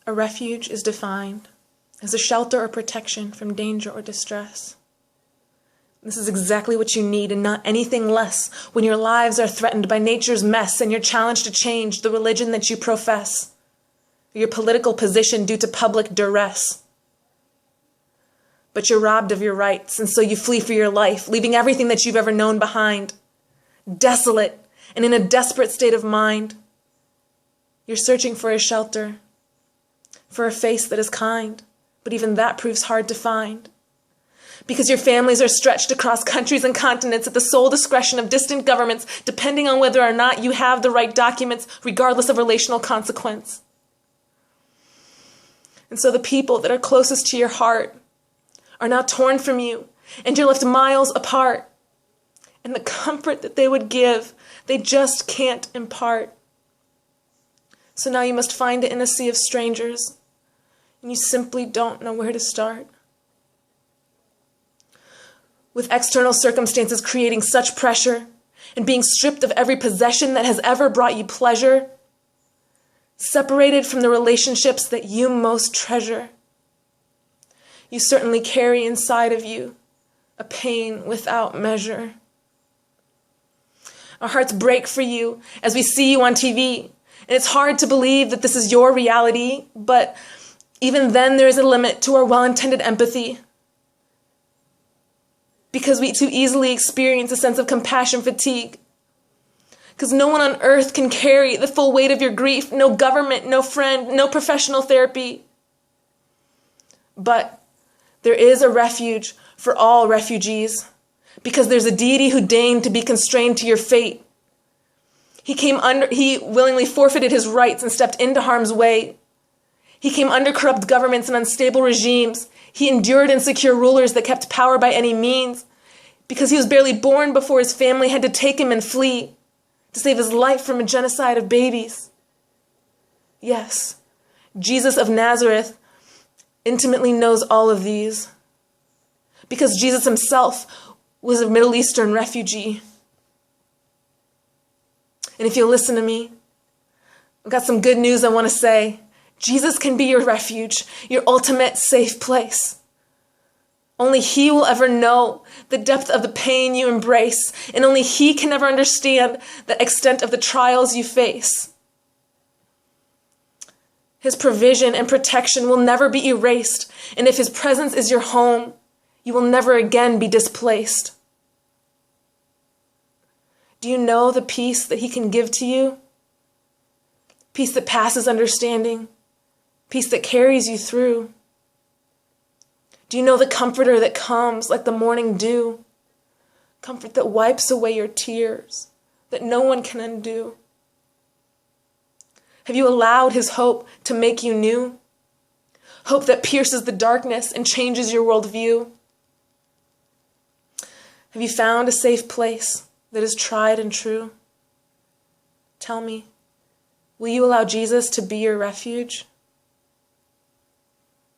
A refuge is defined as a shelter or protection from danger or distress. This is exactly what you need and not anything less when your lives are threatened by nature's mess and you're challenged to change the religion that you profess, or your political position due to public duress. But you're robbed of your rights, and so you flee for your life, leaving everything that you've ever known behind. Desolate and in a desperate state of mind, you're searching for a shelter, for a face that is kind, but even that proves hard to find. Because your families are stretched across countries and continents at the sole discretion of distant governments, depending on whether or not you have the right documents, regardless of relational consequence. And so the people that are closest to your heart are now torn from you, and you're left miles apart. And the comfort that they would give, they just can't impart. So now you must find it in a sea of strangers, and you simply don't know where to start. With external circumstances creating such pressure, and being stripped of every possession that has ever brought you pleasure, separated from the relationships that you most treasure, you certainly carry inside of you a pain without measure. Our hearts break for you as we see you on TV, and it's hard to believe that this is your reality, but even then there is a limit to our well-intended empathy, because we too easily experience a sense of compassion fatigue. Because no one on earth can carry the full weight of your grief, no government, no friend, no professional therapy. But there is a refuge for all refugees, because there's a deity who deigned to be constrained to your fate. He willingly forfeited his rights and stepped into harm's way. He came under corrupt governments and unstable regimes. He endured insecure rulers that kept power by any means, because he was barely born before his family had to take him and flee to save his life from a genocide of babies. Yes, Jesus of Nazareth intimately knows all of these, because Jesus himself was a Middle Eastern refugee. And if you'll listen to me, I've got some good news I want to say. Jesus can be your refuge, your ultimate safe place. Only he will ever know the depth of the pain you embrace, and only he can ever understand the extent of the trials you face. His provision and protection will never be erased, and if his presence is your home, you will never again be displaced. Do you know the peace that he can give to you? Peace that passes understanding. Peace that carries you through. Do you know the comforter that comes like the morning dew? Comfort that wipes away your tears, that no one can undo. Have you allowed his hope to make you new? Hope that pierces the darkness and changes your worldview? Have you found a safe place that is tried and true? Tell me, will you allow Jesus to be your refuge?